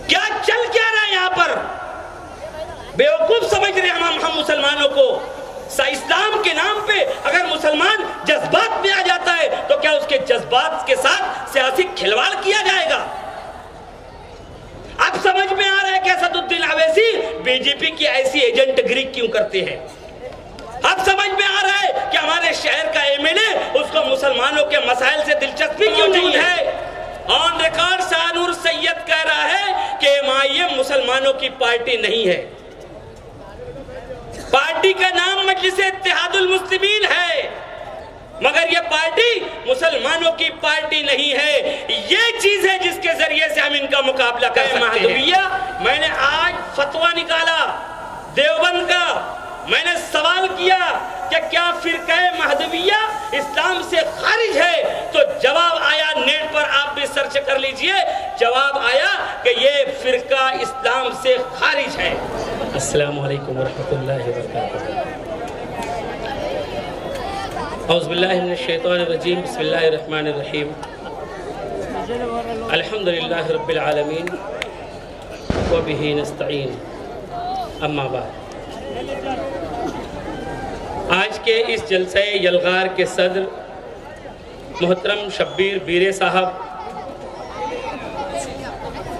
کیا چل کیا رہا ہے یہاں پر؟ بیوقوف سمجھ رہے ہم مسلمانوں کو۔ اسلام کے نام پہ اگر مسلمان جذبات میں آ جاتا ہے تو کیا اس کے جذبات کے ساتھ سیاسی کھلواڑ کیا جائے گا؟ اب سمجھ میں آ رہا ہے کہ اسد الدین اویسی بی جے پی کی ایسی ایجنٹ گری کیوں کرتے ہیں۔ اب سمجھ میں آ رہا ہے کہ ہمارے شہر کا ایم ایل اے اس کو مسلمانوں کے مسائل سے دلچسپی کیوں نہیں ہے۔ آن ریکارڈ شاہ نور سید کہہ رہا ہے کہ ایم آئی ایم مسلمانوں کی پارٹی نہیں ہے، پارٹی کا نام مجلس اتحاد المسلمین ہے، مگر یہ پارٹی مسلمانوں کی پارٹی نہیں ہے۔ یہ چیز ہے جس کے ذریعے سے ہم ان کا مقابلہ کر سکتے ہیں۔ میں نے آج فتویٰ نکالا دیوبند کا، میں نے سوال کیا کہ کیا فرقہ مہدویہ اسلام سے خارج ہے؟ تو جواب آیا، نیٹ پر آپ بھی سرچ کر لیجئے، جواب آیا کہ یہ فرقہ اسلام سے خارج ہے۔ السلام علیکم ورحمۃ اللہ وبرکاتہ۔ اعوذ باللہ من الشیطان الرجیم، بسم اللہ الرحمن الرحیم، الحمدللہ رب العالمین وبہ نستعین، اما بعد۔ آج کے اس جلسہ یلغار کے صدر محترم شبیر بیرے صاحب،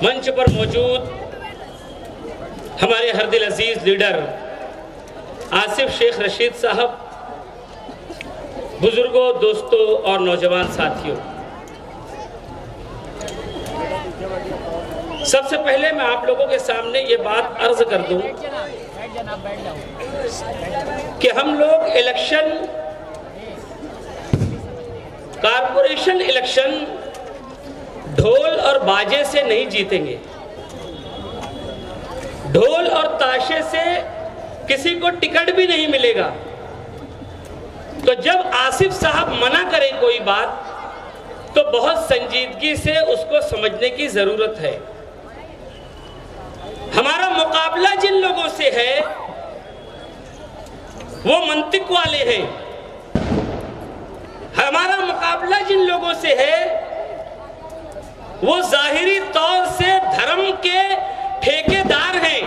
منچ پر موجود ہمارے ہر دل عزیز لیڈر آصف شیخ رشید صاحب، بزرگوں، دوستوں اور نوجوان ساتھیوں، سب سے پہلے میں آپ لوگوں کے سامنے یہ بات عرض کر دوں کہ ہم لوگ الیکشن، کارپوریشن الیکشن ڈھول اور باجے سے نہیں جیتیں گے، ڈھول اور تاشے سے کسی کو ٹکٹ بھی نہیں ملے گا۔ تو جب آصف صاحب منع کرے کوئی بات تو بہت سنجیدگی سے اس کو سمجھنے کی ضرورت ہے۔ ہمارا مقابلہ جن لوگوں سے ہے وہ منطق والے ہیں، ہمارا مقابلہ جن لوگوں سے ہے وہ ظاہری طور سے دھرم کے ٹھیکے دار ہیں،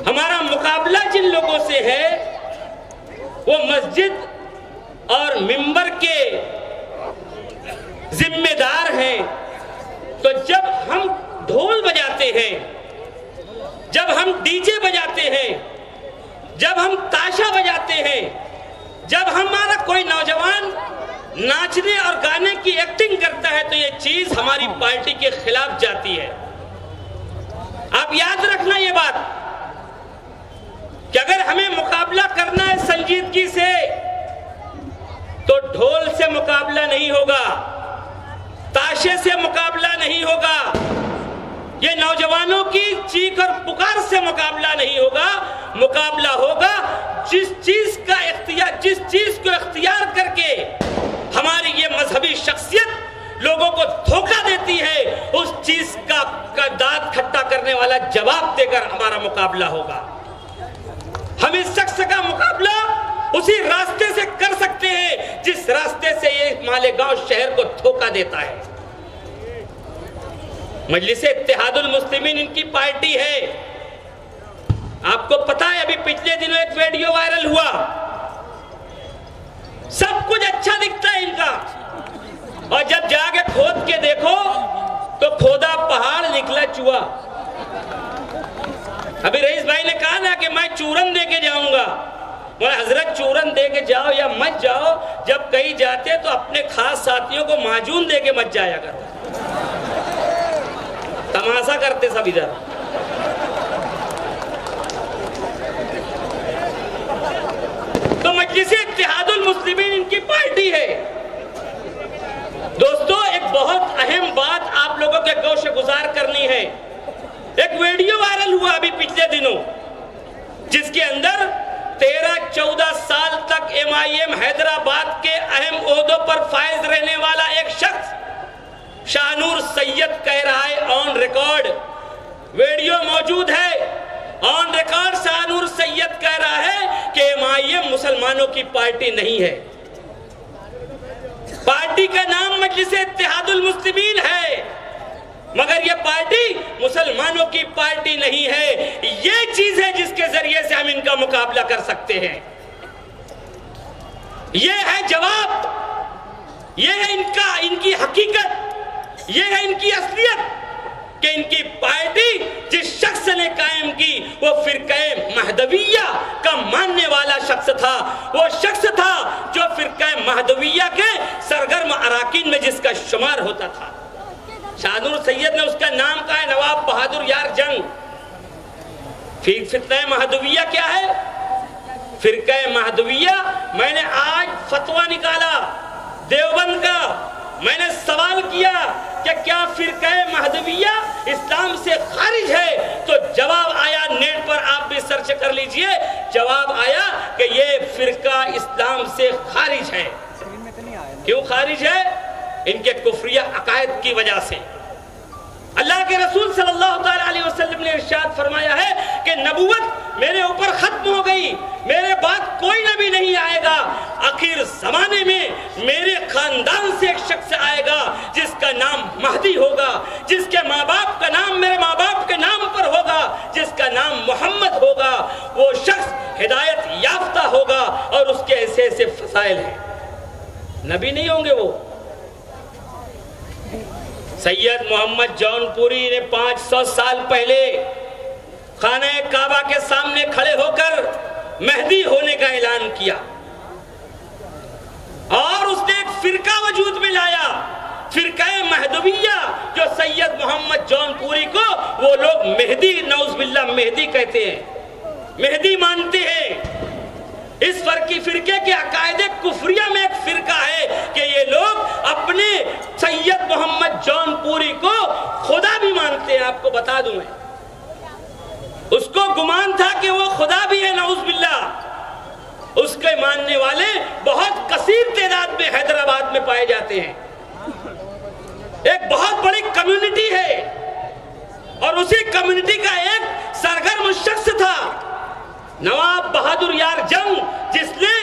ہمارا مقابلہ جن لوگوں سے ہے وہ مسجد اور منبر کے ذمہ دار ہیں۔ تو جب ہم ڈھول بجاتے ہیں، جب ہم ڈی جے بجاتے ہیں، جب ہم تاشا بجاتے ہیں، جب ہمارا کوئی نوجوان ناچنے اور گانے کی ایکٹنگ کرتا ہے تو یہ چیز ہماری پارٹی کے خلاف جاتی ہے۔ آپ یاد رکھنا یہ بات کہ اگر ہمیں مقابلہ کرنا ہے سنجیدگی سے تو ڈھول سے مقابلہ نہیں ہوگا، تاشے سے مقابلہ نہیں ہوگا، یہ نوجوانوں کی چیخ اور پکار سے مقابلہ نہیں ہوگا۔ مقابلہ ہوگا جس چیز کو اختیار کر کے ہماری یہ مذہبی شخصیت لوگوں کو دھوکہ دیتی ہے، اس چیز کا دانت کھٹا کرنے والا جواب دے کر ہمارا مقابلہ ہوگا۔ ہم اس شخص کا مقابلہ اسی راستے سے کر سکتے ہیں جس راستے سے یہ مالیگاؤں شہر کو دھوکہ دیتا ہے۔ مجلس اتحاد المسلمین ان کی پارٹی ہے۔ آپ کو پتا ہے ابھی پچھلے دنوں ایک ویڈیو وائرل ہوا، سب کچھ اچھا دکھتا ہے ان کا، اور جب جا کے کھود کے دیکھو تو کھودا پہاڑ نکلا چوہا۔ ابھی رئیس بھائی نے کہا نا کہ میں چورن دے کے جاؤں گا، بولے حضرت چورن دے کے جاؤ یا مت جاؤ، جب کہیں جاتے تو اپنے خاص ساتھیوں کو معجون دے کے مت جایا کرو۔ تماشا کرتے سب ادھر۔ تو مجلس اتحاد المسلمین ان کی پارٹی ہے۔ دوستو ایک بہت اہم بات آپ لوگوں کے گوش گزار کرنی ہے۔ ایک ویڈیو وائرل ہوا ابھی پچھلے دنوں جس کے اندر 13-14 سال تک ایم آئی ایم حیدرآباد کے اہم عہدوں پر فائز رہنے والا ایک شخص شاہ نور سید کہہ رہا ہے، آن ریکارڈ ویڈیو موجود ہے، آن ریکارڈ شاہ نور سید کہہ رہا ہے کہ ایم آئی ایم مسلمانوں کی پارٹی نہیں ہے، پارٹی کا نام مجلس اتحاد المسلمین ہے، مگر یہ پارٹی مقابلہ کر سکتے ہیں؟ یہ ہے جواب، یہ ہے ان کی حقیقت، یہ ہے ان کی اصلیت کہ ان کی پارٹی جس شخص نے قائم کی وہ فرقہ مہدویہ کا ماننے والا شخص تھا، وہ شخص تھا جو فرقہ مہدویہ کے سرگرم اراکین میں جس کا شمار ہوتا تھا۔ شاہ نور سید نے اس کا نام کہا ہے نواب بہادر یار جنگ۔ فرقہ مہدویہ کیا ہے؟ فرقہ مہدویہ، میں نے آج فتویٰ نکالا دیوبند کا، میں نے سوال کیا کہ کیا فرقہ مہدویہ اسلام سے خارج ہے؟ تو جواب آیا، نیٹ پر آپ بھی سرچ کر لیجئے، جواب آیا کہ یہ فرقہ اسلام سے خارج ہے۔ کیوں خارج ہے؟ ان کے کفریہ عقائد کی وجہ سے۔ اللہ کے رسول صلی اللہ علیہ وسلم نے ارشاد فرمایا ہے کہ نبوت میرے اوپر ختم ہو گئی، میرے بعد کوئی نبی نہیں آئے گا، آخر زمانے میں میرے خاندان سے ایک شخص آئے گا جس کا نام مہدی ہوگا، جس کے ماں باپ کا نام میرے ماں باپ کے نام پر ہوگا، جس کا نام محمد ہوگا، وہ شخص ہدایت یافتہ ہوگا اور اس کے ایسے ایسے فضائل ہیں۔ نبی نہیں ہوں گے وہ۔ سید محمد جون پوری نے 500 سال پہلے خانہ کعبہ کے سامنے کھڑے ہو کر مہدی ہونے کا اعلان کیا اور اس نے ایک فرقہ وجود میں لایا، فرقہ مہدویہ، جو سید محمد جون پوری کو وہ لوگ مہدی، نعوذ باللہ مہدی کہتے ہیں، مہدی مانتے ہیں۔ اس فرقے کے عقائد کفریہ میں ایک فرقہ ہے کہ یہ لوگ اپنے سید محمد جون پوری کو خدا بھی مانتے ہیں۔ آپ کو بتا دوں میں، اس کو گمان تھا کہ وہ خدا بھی ہے، نعوذ باللہ۔ اس کے ماننے والے بہت کثیر تعداد میں حیدرآباد میں پائے جاتے ہیں، ایک بہت بڑی کمیونٹی ہے، اور اسی کمیونٹی کا ایک سرگرم شخص تھا نواب بہادر یار جنگ، جس نے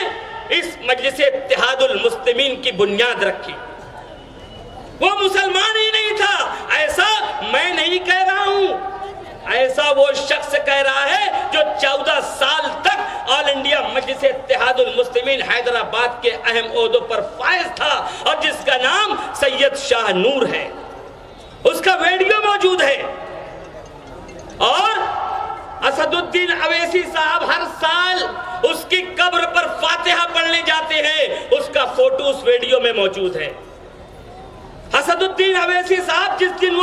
اس مجلس اتحاد المسلمین کی بنیاد رکھی۔ وہ مسلمان ہی نہیں تھا، ایسا میں نہیں کہہ رہا ہوں، ایسا وہ شخص کہہ رہا ہے جو 14 سال تک آل انڈیا مجلس اتحاد المسلمین حیدرآباد کے اہم عہدوں پر فائز تھا، اور جس کا نام سید شاہ نور ہے۔ اس کا ویڈیو موجود ہے، اور اسد الدین اویسی صاحب ہر سال اس کی قبر پر فاتحہ پڑھنے جاتے ہیں، اس کا فوٹو اس ویڈیو میں موجود ہے۔ اسد الدین اویسی صاحب جس دن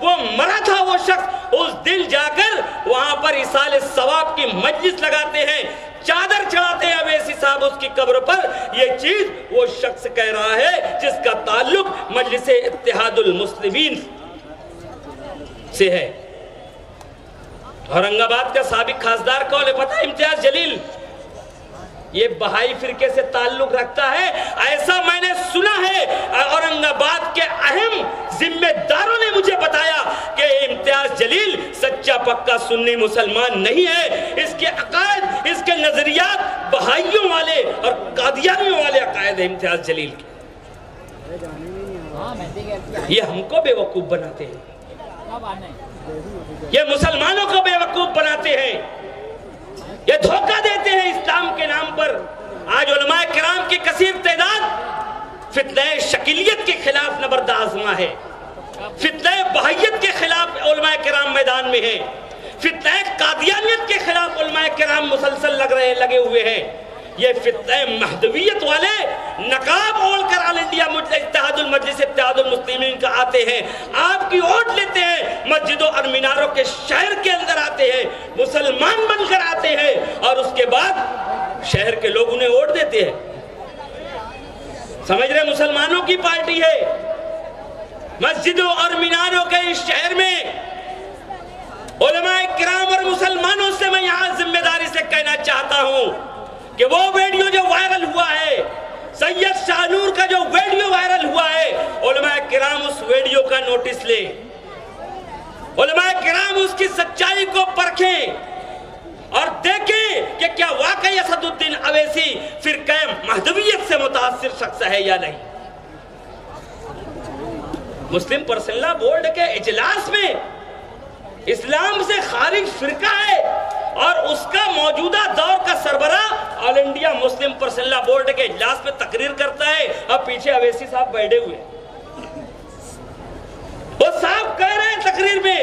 وہ مرا تھا، وہ شخص اس دن جا کر وہاں پر ایصال ثواب کی مجلس لگاتے ہیں، چادر چڑھاتے ہیں اویسی صاحب اس کی قبر پر۔ یہ چیز وہ شخص کہہ رہا ہے جس کا تعلق مجلس اتحاد المسلمین سے ہے۔ اورنگ آباد کا سابق خاصدار کون ہے پتہ ہے؟ امتیاز جلیل۔ یہ بہائی فرقے سے تعلق رکھتا ہے، ایسا میں نے سنا ہے۔ اورنگ آباد کے اہم ذمہ داروں نے مجھے بتایا کہ امتیاز جلیل سچا پکا سنی مسلمان نہیں ہے، اس کے عقائد، اس کے نظریات بہائیوں والے اور قادیانیوں والے عقائد ہیں امتیاز جلیل کے۔ یہ ہم کو بے وقوف بناتے ہیں، یہ مسلمانوں کو بے وقوف بناتے ہیں، یہ دھوکہ دیتے ہیں اسلام کے نام پر۔ آج علماء کرام کی کثیر تعداد فتنہ شکیلیت کے خلاف نبرد آزما ہے، فتنہ بہائیت کے خلاف علماء کرام میدان میں ہیں، فتنہ قادیانیت کے خلاف علماء کرام مسلسل لگے ہوئے ہیں۔ یہ فتنہ مہدویت والے نقاب اوڑھ کر آل انڈیا مجلس اتحاد المسلمین کا آتے ہیں، آپ کی ووٹ لیتے ہیں، مسجدوں اور میناروں کے شہر کے اندر آتے ہیں، مسلمان بن کر آتے ہیں، اور اس کے بعد شہر کے لوگ انہیں ووٹ دیتے ہیں۔ سمجھ رہے مسلمانوں کی پارٹی ہے۔ مسجدوں اور میناروں کے اس شہر میں علماء کرام اور مسلمانوں سے میں یہاں ذمہ داری سے کہنا چاہتا ہوں کہ وہ ویڈیو جو وائرل ہوا ہے، سید شاہ نور کا جو ویڈیو وائرل ہوا ہے، علماء کرام اس ویڈیو کا نوٹس لیں، علماء کرام اس کی سچائی کو پرکھیں اور دیکھیں کہ کیا واقعی اسد الدین اویسی فرقہ مہدویت سے متاثر شخص ہے یا نہیں۔ مسلم پرسنل لا بورڈ کے اجلاس میں اسلام سے خارج فرقہ ہے، اور اس کا موجودہ دور کا سربراہ آل انڈیا مسلم پرسنل لا بورڈ کے اجلاس میں تقریر کرتا ہے اور پیچھے اویسی صاحب بیٹھے ہوئے. وہ صاحب کہہ رہے ہیں تقریر میں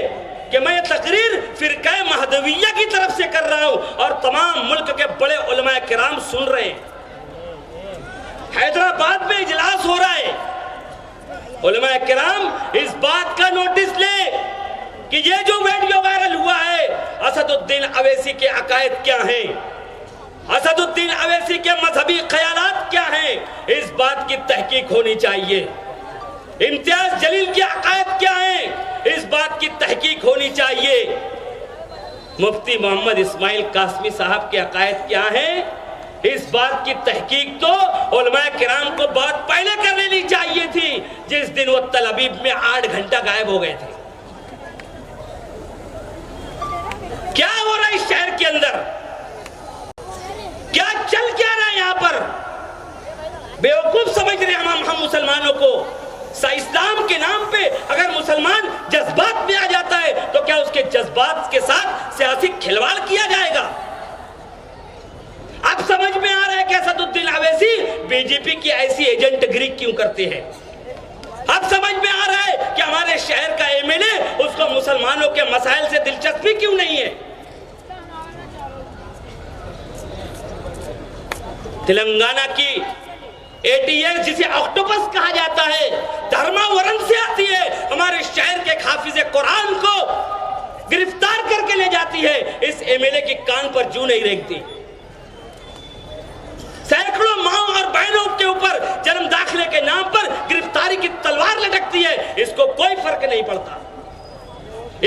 کہ میں یہ تقریر فرقہ مہدویہ کی طرف سے کر رہا ہوں اور تمام ملک کے بڑے علماء کرام سن رہے ہیں. حیدرآباد میں اجلاس ہو رہا ہے. علماء کرام اس بات کا نوٹس لے کہ یہ جو ویڈیو وائرل ہوا ہے اسد الدین اویسی کے عقائد کیا ہیں, اسد الدین اویسی کے مذہبی خیالات کیا ہیں, اس بات کی تحقیق ہونی چاہیے. امتیاز جلیل کے عقائد کیا ہیں, اس بات کی تحقیق ہونی چاہیے. مفتی محمد اسماعیل قاسمی صاحب کے عقائد کیا ہیں, اس بات کی تحقیق تو علماء کرام کو بہت پہلے کر لینی چاہیے تھی جس دن وہ تل ابیب میں 8 گھنٹہ غائب ہو گئے تھے. کیا ہو رہا ہے اس شہر کے اندر, کیا چل کیا رہا ہے یہاں پر؟ بیوقوف سمجھ رہے ہم مسلمانوں کو. اسلام کے نام پہ اگر مسلمان جذبات میں آ جاتا ہے تو کیا اس کے جذبات کے ساتھ سیاسی کھلواڑ کیا جائے گا؟ اب سمجھ میں آ رہا ہے کہ اسد الدین اویسی بی جے پی کی ایسی ایجنٹ گری کیوں کرتے ہیں. اب سمجھ میں آ رہا ہے کہ ہمارے شہر کا ایم ایل اے اس کو مسلمانوں کے مسائل سے دلچسپی کیوں نہیں ہے. تلنگانہ کی ATS جسے آکٹوپس کہا جاتا ہے, دھرما ورن سے آتی ہے, ہمارے شہر کے حافظ قرآن کو گرفتار کر کے لے جاتی ہے. اس ایم ایل اے کی کان پر جوں نہیں رینگتی. سینکڑوں ماؤں اور بہنوں کے اوپر جنم داخلے کے نام پر گرفتاری کی تلوار لٹکتی ہے, اس کو کوئی فرق نہیں پڑتا.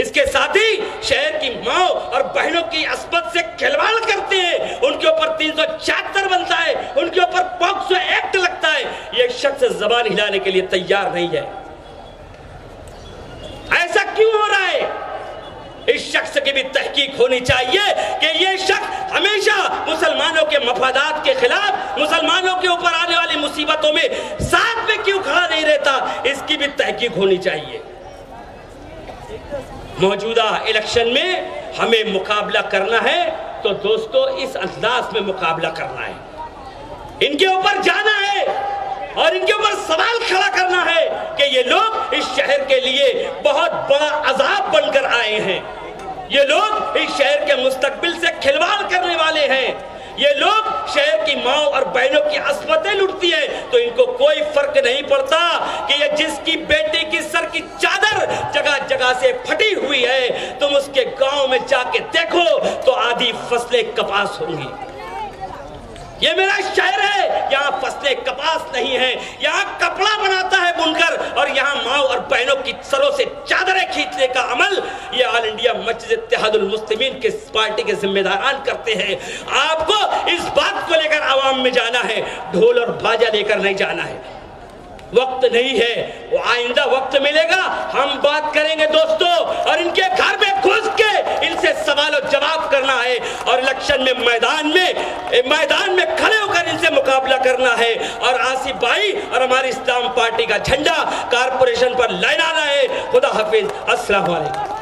اس کے ساتھ ہی شہر کی ماؤں اور بہنوں کی عصمت سے کھلواڑ کرتے ہیں. ان کے اوپر 376 بنتا ہے, ان کے اوپر پوکسو ایکٹ لگتا ہے. یہ شخص زبان ہلانے کے لیے تیار نہیں ہے. ایسا کیوں ہو رہا ہے؟ اس شخص کی بھی تحقیق ہونی چاہیے کہ یہ شخص ہمیشہ مسلمانوں کے مفادات کے خلاف, مسلمانوں کے اوپر آنے والی مصیبتوں میں ساتھ میں کیوں کھڑا نہیں رہتا. اس کی بھی تحقیق ہونی چاہیے. موجودہ الیکشن میں ہمیں مقابلہ کرنا ہے تو دوستو اس انداز میں مقابلہ کرنا ہے. ان کے اوپر جانا ہے اور ان کے اوپر سوال کھڑا کرنا ہے کہ یہ لوگ اس شہر کے لیے بہت بڑا عذاب بن کر آئے ہیں. یہ لوگ اس شہر کے مستقبل سے کھلواڑ کرنے والے ہیں. یہ لوگ شہر کی ماں اور بہنوں کی عصمتیں لٹتی ہیں تو ان کو کوئی فرق نہیں پڑتا کہ یہ جس کی بیٹی کی سر کی چادر جگہ جگہ سے پھٹی ہوئی ہے, تم اس کے گاؤں میں جا کے دیکھو تو آدھی فصلیں کپاس ہوں گی. یہ میرا شہر ہے, یہاں فصلیں کپاس نہیں ہیں, یہاں کپڑا بناتا ہے بنکر, اور یہاں ماں اور بہنوں کی سروں سے چادریں کھینچنے کا عمل یہ آل انڈیا مسجد اتحاد المسلمین کے پارٹی کے ذمہ داران کرتے ہیں. آپ کو اس بات کو لے کر عوام میں جانا ہے, ڈھول اور باجا لے کر نہیں جانا ہے. وقت نہیں ہے, وہ آئندہ وقت ملے گا, ہم بات کریں گے دوستو, اور ان کے گھر میں گھس کے ان سے سوال و جواب کرنا ہے اور الیکشن میں میدان میں کھڑے ہو کر ان سے مقابلہ کرنا ہے. اور آصف بھائی اور ہماری اسلام پارٹی کا جھنڈا کارپوریشن پر لہرانا ہے. خدا حافظ, السلام علیکم.